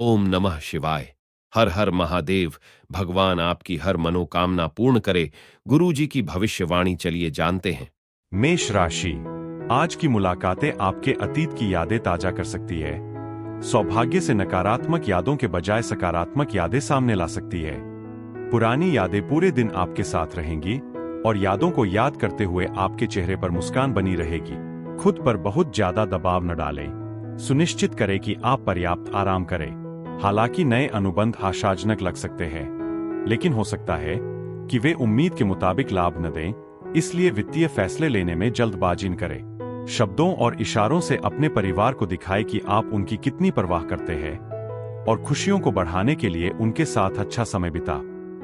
ओम नमः शिवाय। हर हर महादेव। भगवान आपकी हर मनोकामना पूर्ण करे। गुरु जी की भविष्यवाणी चलिए जानते हैं। मेष राशि। आज की मुलाकातें आपके अतीत की यादें ताजा कर सकती है। सौभाग्य से नकारात्मक यादों के बजाय सकारात्मक यादें सामने ला सकती है। पुरानी यादें पूरे दिन आपके साथ रहेंगी और यादों को याद करते हुए आपके चेहरे पर मुस्कान बनी रहेगी। खुद पर बहुत ज्यादा दबाव न डालें। सुनिश्चित करें कि आप पर्याप्त आराम करें। हालांकि नए अनुबंध आशाजनक लग सकते हैं, लेकिन हो सकता है कि वे उम्मीद के मुताबिक लाभ न दें, इसलिए वित्तीय फैसले लेने में जल्दबाजी न करें। शब्दों और इशारों से अपने परिवार को दिखाएं कि आप उनकी कितनी परवाह करते हैं और खुशियों को बढ़ाने के लिए उनके साथ अच्छा समय बिता।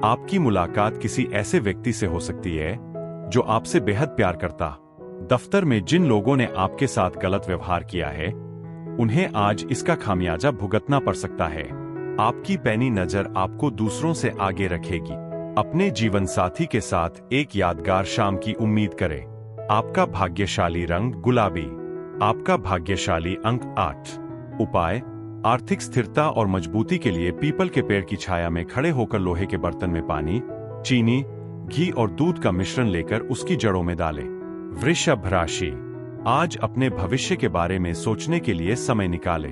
आपकी मुलाकात किसी ऐसे व्यक्ति से हो सकती है जो आपसे बेहद प्यार करता। दफ्तर में जिन लोगों ने आपके साथ गलत व्यवहार किया है, उन्हें आज इसका खामियाजा भुगतना पड़ सकता है। आपकी पैनी नजर आपको दूसरों से आगे रखेगी। अपने जीवन साथी के साथ एक यादगार शाम की उम्मीद करें। आपका भाग्यशाली रंग गुलाबी। आपका भाग्यशाली अंक 8। उपाय, आर्थिक स्थिरता और मजबूती के लिए पीपल के पेड़ की छाया में खड़े होकर लोहे के बर्तन में पानी, चीनी, घी और दूध का मिश्रण लेकर उसकी जड़ों में डालें। वृषभ राशि। आज अपने भविष्य के बारे में सोचने के लिए समय निकालें।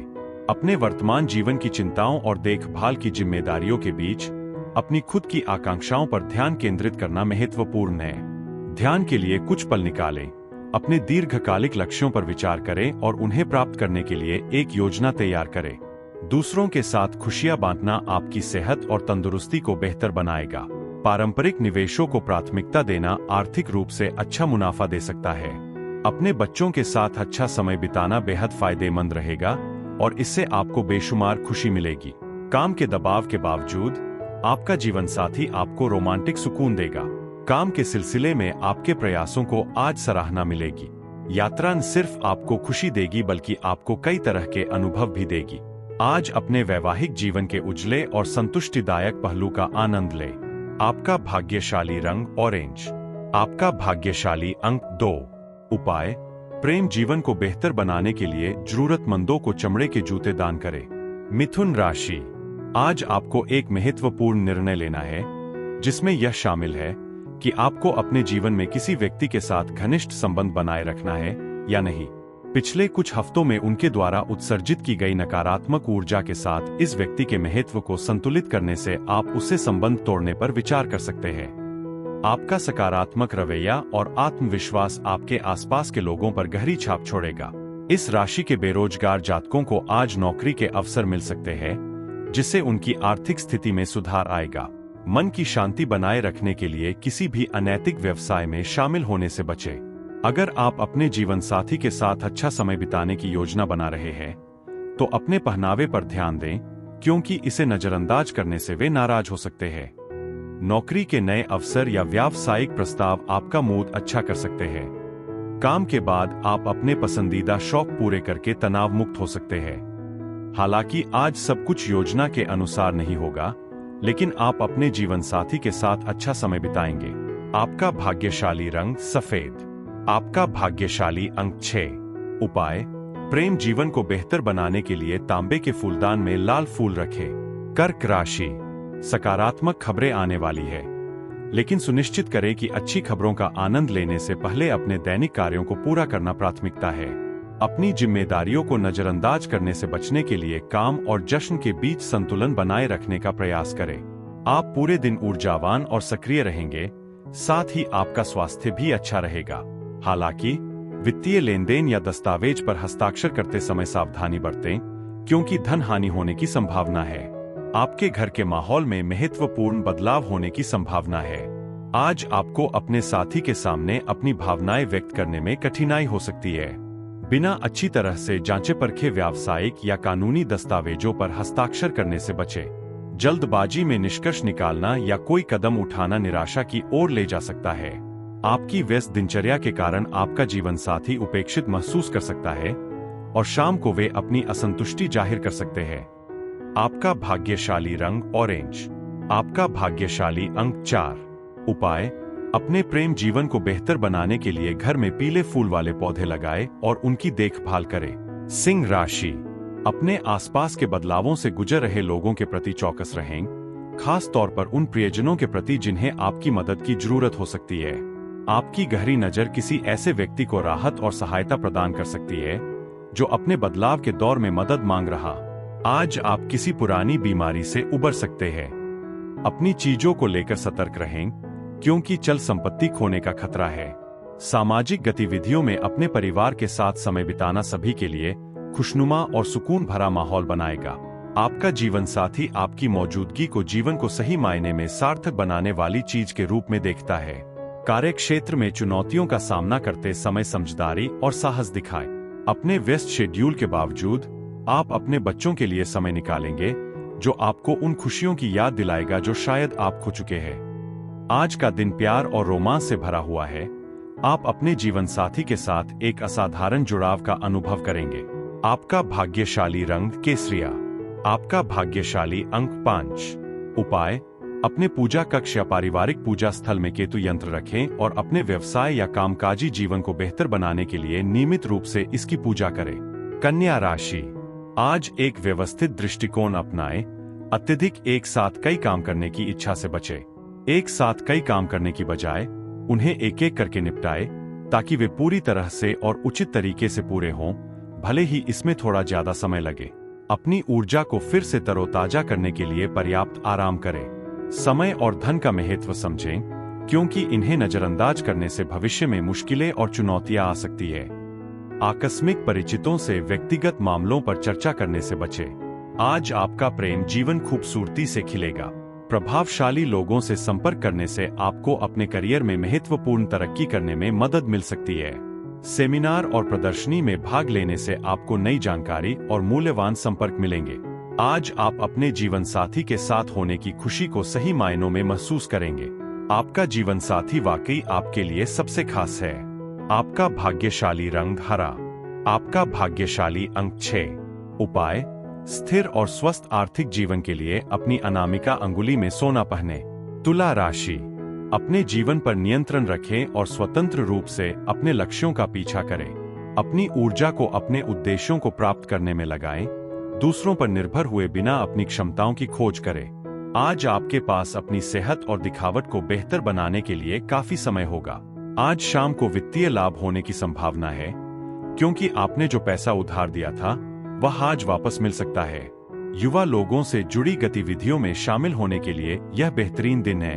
अपने वर्तमान जीवन की चिंताओं और देखभाल की जिम्मेदारियों के बीच अपनी खुद की आकांक्षाओं पर ध्यान केंद्रित करना महत्वपूर्ण है। ध्यान के लिए कुछ पल निकालें। अपने दीर्घकालिक लक्ष्यों पर विचार करें और उन्हें प्राप्त करने के लिए एक योजना तैयार करें। दूसरों के साथ खुशियां बांटना आपकी सेहत और तंदुरुस्ती को बेहतर बनाएगा। पारंपरिक निवेशों को प्राथमिकता देना आर्थिक रूप से अच्छा मुनाफा दे सकता है। अपने बच्चों के साथ अच्छा समय बिताना बेहद फायदेमंद रहेगा और इससे आपको बेशुमार खुशी मिलेगी। काम के दबाव के बावजूद आपका जीवन साथी आपको रोमांटिक सुकून देगा। काम के सिलसिले में आपके प्रयासों को आज सराहना मिलेगी। यात्रा न सिर्फ आपको खुशी देगी बल्कि आपको कई तरह के अनुभव भी देगी। आज अपने वैवाहिक जीवन के उजले और संतुष्टिदायक पहलू का आनंद लें। आपका भाग्यशाली रंग ऑरेंज। आपका भाग्यशाली अंक 2। उपाय, प्रेम जीवन को बेहतर बनाने के लिए जरूरतमंदों को चमड़े के जूते दान करें। मिथुन राशि। आज आपको एक महत्वपूर्ण निर्णय लेना है, जिसमें यह शामिल है कि आपको अपने जीवन में किसी व्यक्ति के साथ घनिष्ठ संबंध बनाए रखना है या नहीं। पिछले कुछ हफ्तों में उनके द्वारा उत्सर्जित की गई नकारात्मक ऊर्जा के साथ इस व्यक्ति के महत्व को संतुलित करने से आप उससे संबंध तोड़ने पर विचार कर सकते हैं। आपका सकारात्मक रवैया और आत्मविश्वास आपके आसपास के लोगों पर गहरी छाप छोड़ेगा। इस राशि के बेरोजगार जातकों को आज नौकरी के अवसर मिल सकते हैं, जिससे उनकी आर्थिक स्थिति में सुधार आएगा। मन की शांति बनाए रखने के लिए किसी भी अनैतिक व्यवसाय में शामिल होने से बचें। अगर आप अपने जीवन साथी के साथ अच्छा समय बिताने की योजना बना रहे हैं, तो अपने पहनावे पर ध्यान दें, क्योंकि इसे नजरअंदाज करने से वे नाराज हो सकते हैं। नौकरी के नए अवसर या व्यावसायिक प्रस्ताव आपका मूड अच्छा कर सकते हैं। काम के बाद आप अपने पसंदीदा शौक पूरे करके तनाव मुक्त हो सकते हैं। हालांकि आज सब कुछ योजना के अनुसार नहीं होगा, लेकिन आप अपने जीवन साथी के साथ अच्छा समय बिताएंगे। आपका भाग्यशाली रंग सफेद। आपका भाग्यशाली अंक 6। उपाय, प्रेम जीवन को बेहतर बनाने के लिए तांबे के फूलदान में लाल फूल रखें। कर्क राशि। सकारात्मक खबरें आने वाली है, लेकिन सुनिश्चित करें कि अच्छी खबरों का आनंद लेने से पहले अपने दैनिक कार्यों को पूरा करना प्राथमिकता है। अपनी जिम्मेदारियों को नजरअंदाज करने से बचने के लिए काम और जश्न के बीच संतुलन बनाए रखने का प्रयास करें। आप पूरे दिन ऊर्जावान और सक्रिय रहेंगे, साथ ही आपका स्वास्थ्य भी अच्छा रहेगा। हालांकि वित्तीय लेनदेन या दस्तावेज पर हस्ताक्षर करते समय सावधानी बरतें, क्योंकि धन हानि होने की संभावना है। आपके घर के माहौल में महत्वपूर्ण बदलाव होने की संभावना है। आज आपको अपने साथी के सामने अपनी भावनाएं व्यक्त करने में कठिनाई हो सकती है। बिना अच्छी तरह से जांचे परखे व्यावसायिक या कानूनी दस्तावेजों पर हस्ताक्षर करने से बचें। जल्दबाजी में निष्कर्ष निकालना या कोई कदम उठाना निराशा की ओर ले जा सकता है। आपकी व्यस्त दिनचर्या के कारण आपका जीवन साथी उपेक्षित महसूस कर सकता है और शाम को वे अपनी असंतुष्टि जाहिर कर सकते हैं। आपका भाग्यशाली रंग ऑरेंज। आपका भाग्यशाली अंक 4। उपाय, अपने प्रेम जीवन को बेहतर बनाने के लिए घर में पीले फूल वाले पौधे लगाएं और उनकी देखभाल करें। सिंह राशि। अपने आसपास के बदलावों से गुजर रहे लोगों के प्रति चौकस रहें, खास तौर पर उन प्रियजनों के प्रति जिन्हें आपकी मदद की जरूरत हो सकती है। आपकी गहरी नजर किसी ऐसे व्यक्ति को राहत और सहायता प्रदान कर सकती है जो अपने बदलाव के दौर में मदद मांग रहा। आज आप किसी पुरानी बीमारी से उबर सकते हैं। अपनी चीजों को लेकर सतर्क रहें, क्योंकि चल संपत्ति खोने का खतरा है। सामाजिक गतिविधियों में अपने परिवार के साथ समय बिताना सभी के लिए खुशनुमा और सुकून भरा माहौल बनाएगा। आपका जीवन साथी आपकी मौजूदगी को जीवन को सही मायने में सार्थक बनाने वाली चीज के रूप में देखता है। कार्यक्षेत्र में चुनौतियों का सामना करते समय समझदारी और साहस दिखाएं। अपने व्यस्त शेड्यूल के बावजूद आप अपने बच्चों के लिए समय निकालेंगे, जो आपको उन खुशियों की याद दिलाएगा जो शायद आप खो चुके हैं। आज का दिन प्यार और रोमांस से भरा हुआ है। आप अपने जीवन साथी के साथ एक असाधारण जुड़ाव का अनुभव करेंगे। आपका भाग्यशाली रंग केसरिया। आपका भाग्यशाली अंक 5। उपाय: अपने पूजा कक्ष या पारिवारिक पूजा स्थल में केतु यंत्र रखें और अपने व्यवसाय या कामकाजी जीवन को बेहतर बनाने के लिए नियमित रूप से इसकी पूजा करें। कन्या राशि। आज एक व्यवस्थित दृष्टिकोण अपनाएं। अत्यधिक एक साथ कई काम करने की इच्छा से बचें। एक साथ कई काम करने की बजाय उन्हें एक एक करके निपटाएं, ताकि वे पूरी तरह से और उचित तरीके से पूरे हों, भले ही इसमें थोड़ा ज्यादा समय लगे। अपनी ऊर्जा को फिर से तरोताजा करने के लिए पर्याप्त आराम करें। समय और धन का महत्व समझें, क्योंकि इन्हें नजरअंदाज करने से भविष्य में मुश्किलें और चुनौतियां आ सकती है। आकस्मिक परिचितों से व्यक्तिगत मामलों पर चर्चा करने से बचें। आज आपका प्रेम जीवन खूबसूरती से खिलेगा। प्रभावशाली लोगों से संपर्क करने से आपको अपने करियर में महत्वपूर्ण तरक्की करने में मदद मिल सकती है। सेमिनार और प्रदर्शनी में भाग लेने से आपको नई जानकारी और मूल्यवान संपर्क मिलेंगे। आज आप अपने जीवन साथी के साथ होने की खुशी को सही मायनों में महसूस करेंगे। आपका जीवन साथी वाकई आपके लिए सबसे खास है। आपका भाग्यशाली रंग हरा। आपका भाग्यशाली अंक 6। उपाय: स्थिर और स्वस्थ आर्थिक जीवन के लिए अपनी अनामिका अंगुली में सोना पहने। तुला राशि। अपने जीवन पर नियंत्रण रखें और स्वतंत्र रूप से अपने लक्ष्यों का पीछा करें। अपनी ऊर्जा को अपने उद्देश्यों को प्राप्त करने में लगाएं। दूसरों पर निर्भर हुए बिना अपनी क्षमताओं की खोज करें। आज आपके पास अपनी सेहत और दिखावट को बेहतर बनाने के लिए काफी समय होगा। आज शाम को वित्तीय लाभ होने की संभावना है, क्योंकि आपने जो पैसा उधार दिया था वह आज वापस मिल सकता है। युवा लोगों से जुड़ी गतिविधियों में शामिल होने के लिए यह बेहतरीन दिन है।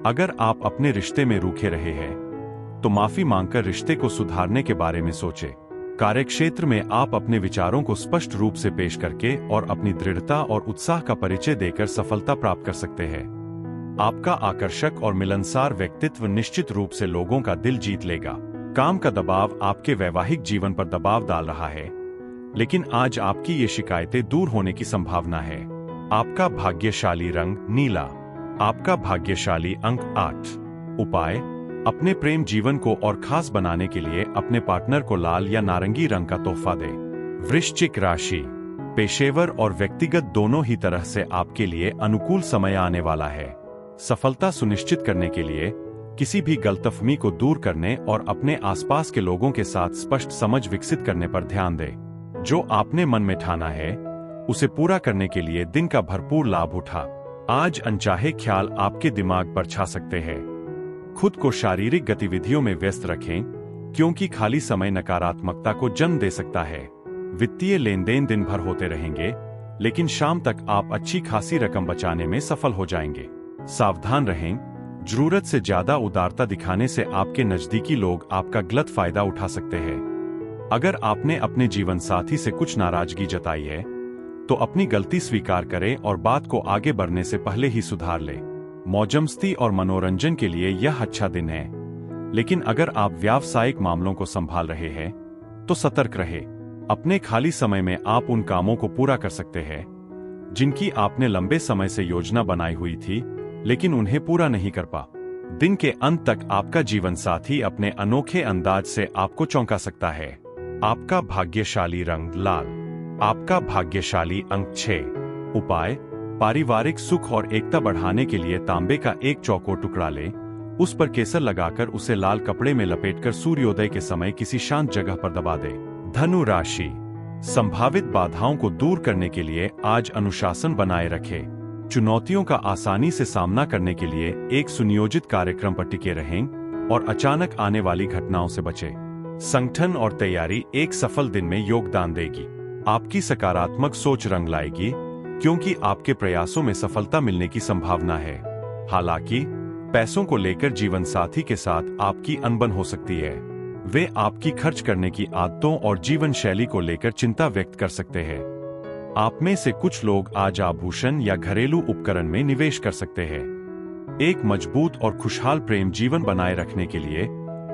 अगर आप अपने रिश्ते में रूखे रहे हैं, तो माफी मांगकर रिश्ते को सुधारने के बारे में सोचें। कार्यक्षेत्र में आप अपने विचारों को स्पष्ट रूप से पेश करके और अपनी दृढ़ता और उत्साह का परिचय देकर सफलता प्राप्त कर सकते हैं। आपका आकर्षक और मिलनसार व्यक्तित्व निश्चित रूप से लोगों का दिल जीत लेगा। काम का दबाव आपके वैवाहिक जीवन पर दबाव डाल रहा है, लेकिन आज आपकी ये शिकायतें दूर होने की संभावना है। आपका भाग्यशाली रंग नीला। आपका भाग्यशाली अंक 8। उपाय: अपने प्रेम जीवन को और खास बनाने के लिए अपने पार्टनर को लाल या नारंगी रंग का तोहफा दें। वृश्चिक राशि। पेशेवर और व्यक्तिगत दोनों ही तरह से आपके लिए अनुकूल समय आने वाला है। सफलता सुनिश्चित करने के लिए किसी भी गलतफहमी को दूर करने और अपने आसपास के लोगों के साथ स्पष्ट समझ विकसित करने पर ध्यान दें। जो आपने मन में ठाना है उसे पूरा करने के लिए दिन का भरपूर लाभ उठा। आज अनचाहे ख्याल आपके दिमाग पर छा सकते हैं। खुद को शारीरिक गतिविधियों में व्यस्त रखें, क्योंकि खाली समय नकारात्मकता को जन्म दे सकता है। वित्तीय लेन देन दिन भर होते रहेंगे, लेकिन शाम तक आप अच्छी खासी रकम बचाने में सफल हो जाएंगे। सावधान रहें, जरूरत से ज्यादा उदारता दिखाने से आपके नजदीकी लोग आपका गलत फायदा उठा सकते हैं। अगर आपने अपने जीवन साथी से कुछ नाराजगी जताई है, तो अपनी गलती स्वीकार करें और बात को आगे बढ़ने से पहले ही सुधार लें। मौजमस्ती और मनोरंजन के लिए यह अच्छा दिन है, लेकिन अगर आप व्यावसायिक मामलों को संभाल रहे हैं, तो सतर्क रहें। अपने खाली समय में आप उन कामों को पूरा कर सकते हैं जिनकी आपने लंबे समय से योजना बनाई हुई थी, लेकिन उन्हें पूरा नहीं कर पा। दिन के अंत तक आपका जीवन साथी अपने अनोखे अंदाज से आपको चौंका सकता है। आपका भाग्यशाली रंग लाल। आपका भाग्यशाली अंक 6। उपाय: पारिवारिक सुख और एकता बढ़ाने के लिए तांबे का एक चौकोर टुकड़ा लें, उस पर केसर लगाकर उसे लाल कपड़े में लपेटकर सूर्योदय के समय किसी शांत जगह पर दबा दें। धनु राशि। संभावित बाधाओं को दूर करने के लिए आज अनुशासन बनाए रखें। चुनौतियों का आसानी से सामना करने के लिए एक सुनियोजित कार्यक्रम पर टिके रहें और अचानक आने वाली घटनाओं से बचें। संगठन और तैयारी एक सफल दिन में योगदान देगी। आपकी सकारात्मक सोच रंग लाएगी क्योंकि आपके प्रयासों में सफलता मिलने की संभावना है। हालांकि पैसों को लेकर जीवन साथी के साथ आपकी अनबन हो सकती है। वे आपकी खर्च करने की आदतों और जीवन शैली को लेकर चिंता व्यक्त कर सकते हैं। आप में से कुछ लोग आज आभूषण या घरेलू उपकरण में निवेश कर सकते हैं। एक मजबूत और खुशहाल प्रेम जीवन बनाए रखने के लिए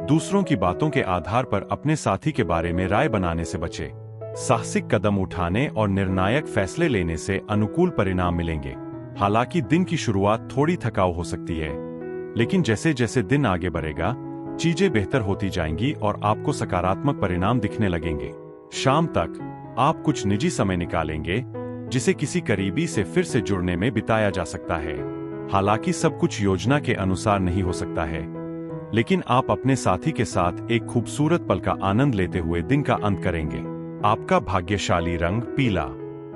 दूसरों की बातों के आधार पर अपने साथी के बारे में राय बनाने से बचें। साहसिक कदम उठाने और निर्णायक फैसले लेने से अनुकूल परिणाम मिलेंगे। हालांकि दिन की शुरुआत थोड़ी थकाऊ हो सकती है, लेकिन जैसे जैसे दिन आगे बढ़ेगा चीजें बेहतर होती जाएंगी और आपको सकारात्मक परिणाम दिखने लगेंगे। शाम तक आप कुछ निजी समय निकालेंगे जिसे किसी करीबी से फिर से जुड़ने में बिताया जा सकता है। हालांकि सब कुछ योजना के अनुसार नहीं हो सकता है, लेकिन आप अपने साथी के साथ एक खूबसूरत पल का आनंद लेते हुए दिन का अंत करेंगे। आपका भाग्यशाली रंग पीला।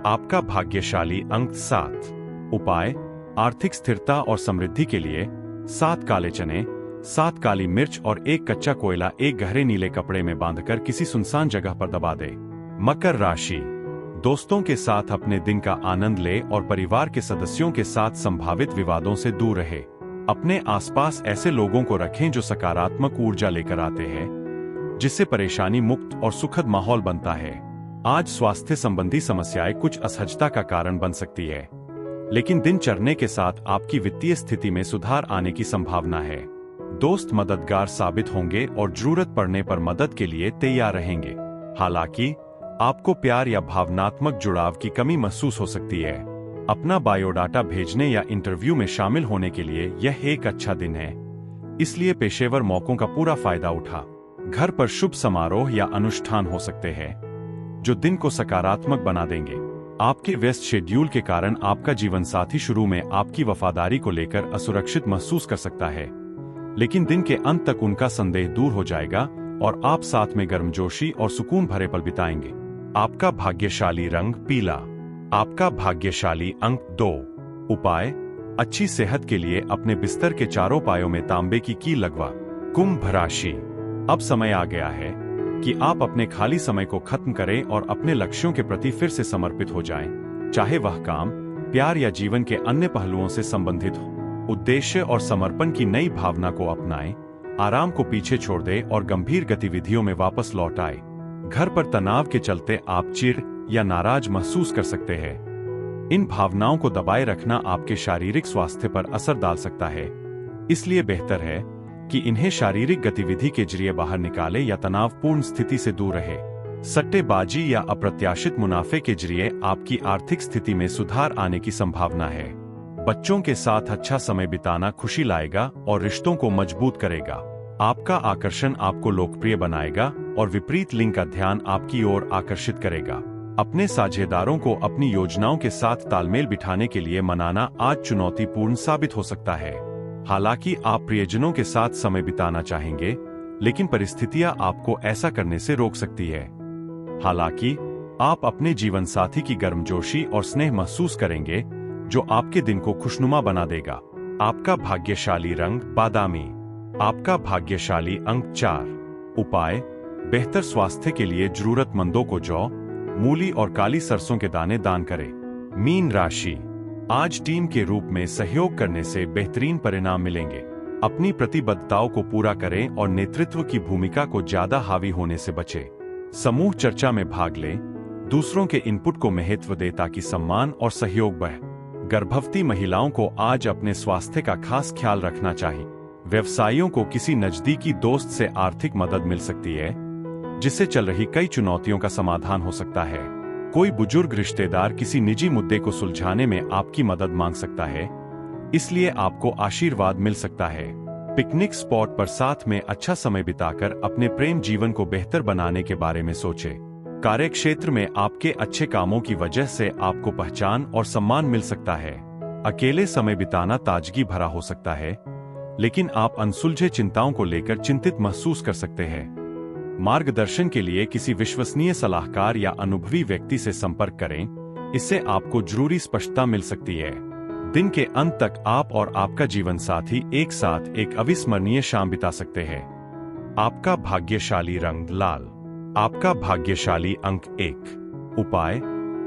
आपका भाग्यशाली अंक 7। उपाय, आर्थिक स्थिरता और समृद्धि के लिए 7 काले चने, 7 काली मिर्च और 1 कच्चा कोयला एक गहरे नीले कपड़े में बांधकर किसी सुनसान जगह पर दबा दे। मकर राशि, दोस्तों के साथ अपने दिन का आनंद ले और परिवार के सदस्यों के साथ संभावित विवादों से दूर रहे। अपने आसपास ऐसे लोगों को रखें जो सकारात्मक ऊर्जा लेकर आते हैं, जिससे परेशानी मुक्त और सुखद माहौल बनता है। आज स्वास्थ्य संबंधी समस्याएं कुछ असहजता का कारण बन सकती है, लेकिन दिन चढ़ने के साथ आपकी वित्तीय स्थिति में सुधार आने की संभावना है। दोस्त मददगार साबित होंगे और जरूरत पड़ने पर मदद के लिए तैयार रहेंगे। हालांकि आपको प्यार या भावनात्मक जुड़ाव की कमी महसूस हो सकती है। अपना बायोडाटा भेजने या इंटरव्यू में शामिल होने के लिए यह एक अच्छा दिन है, इसलिए पेशेवर मौकों का पूरा फायदा उठा। घर पर शुभ समारोह या अनुष्ठान हो सकते हैं जो दिन को सकारात्मक बना देंगे। आपके व्यस्त शेड्यूल के कारण आपका जीवन साथी शुरू में आपकी वफादारी को लेकर असुरक्षित महसूस कर सकता है, लेकिन दिन के अंत तक उनका संदेह दूर हो जाएगा और आप साथ में गर्मजोशी और सुकून भरे पल बिताएंगे। आपका भाग्यशाली रंग पीला। आपका भाग्यशाली अंक 2। उपाय, अच्छी सेहत के लिए अपने बिस्तर के चारों पायों में तांबे की कील लगवा। कुंभ राशि, अब समय आ गया है कि आप अपने खाली समय को खत्म करें और अपने लक्ष्यों के प्रति फिर से समर्पित हो जाएं, चाहे वह काम, प्यार या जीवन के अन्य पहलुओं से संबंधित हो। उद्देश्य और समर्पण की नई भावना को अपनाएं, आराम को पीछे छोड़ दें और गंभीर गतिविधियों में वापस लौट आए। घर पर तनाव के चलते आप चिढ़ या नाराज महसूस कर सकते हैं। इन भावनाओं को दबाए रखना आपके शारीरिक स्वास्थ्य पर असर डाल सकता है, इसलिए बेहतर है कि इन्हें शारीरिक गतिविधि के जरिए बाहर निकालें या तनावपूर्ण स्थिति से दूर रहे। सट्टेबाजी या अप्रत्याशित मुनाफे के जरिए आपकी आर्थिक स्थिति में सुधार आने की संभावना है। बच्चों के साथ अच्छा समय बिताना खुशी लाएगा और रिश्तों को मजबूत करेगा। आपका आकर्षण आपको लोकप्रिय बनाएगा और विपरीत लिंग का ध्यान आपकी ओर आकर्षित करेगा। अपने साझेदारों को अपनी योजनाओं के साथ तालमेल बिठाने के लिए मनाना आज चुनौतीपूर्ण साबित हो सकता है। हालांकि आप प्रियजनों के साथ समय बिताना चाहेंगे, लेकिन परिस्थितियां आपको ऐसा करने से रोक सकती है। हालांकि आप अपने जीवन साथी की गर्मजोशी और स्नेह महसूस करेंगे, जो आपके दिन को खुशनुमा बना देगा। आपका भाग्यशाली रंग बादामी। आपका भाग्यशाली अंक 4। उपाय, बेहतर स्वास्थ्य के लिए जरूरतमंदों को जौ, मूली और काली सरसों के दाने दान करें। मीन राशि, आज टीम के रूप में सहयोग करने से बेहतरीन परिणाम मिलेंगे। अपनी प्रतिबद्धताओं को पूरा करें और नेतृत्व की भूमिका को ज्यादा हावी होने से बचें। समूह चर्चा में भाग लें, दूसरों के इनपुट को महत्व दें ताकि सम्मान और सहयोग बढ़े। गर्भवती महिलाओं को आज अपने स्वास्थ्य का खास ख्याल रखना चाहिए। व्यवसायियों को किसी नजदीकी दोस्त से आर्थिक मदद मिल सकती है, जिससे चल रही कई चुनौतियों का समाधान हो सकता है। कोई बुजुर्ग रिश्तेदार किसी निजी मुद्दे को सुलझाने में आपकी मदद मांग सकता है, इसलिए आपको आशीर्वाद मिल सकता है। पिकनिक स्पॉट पर साथ में अच्छा समय बिताकर अपने प्रेम जीवन को बेहतर बनाने के बारे में सोचें। कार्यक्षेत्र में आपके अच्छे कामों की वजह से आपको पहचान और सम्मान मिल सकता है। अकेले समय बिताना ताजगी भरा हो सकता है, लेकिन आप अनसुलझे चिंताओं को लेकर चिंतित महसूस कर सकते हैं। मार्गदर्शन के लिए किसी विश्वसनीय सलाहकार या अनुभवी व्यक्ति से संपर्क करें, इससे आपको जरूरी स्पष्टता मिल सकती है। दिन के अंत तक आप और आपका जीवन साथी एक साथ एक अविस्मरणीय शाम बिता सकते हैं। आपका भाग्यशाली रंग लाल। आपका भाग्यशाली अंक 1। उपाय: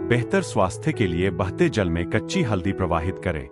बेहतर स्वास्थ्य के लिए बहते जल में कच्ची हल्दी प्रवाहित करें।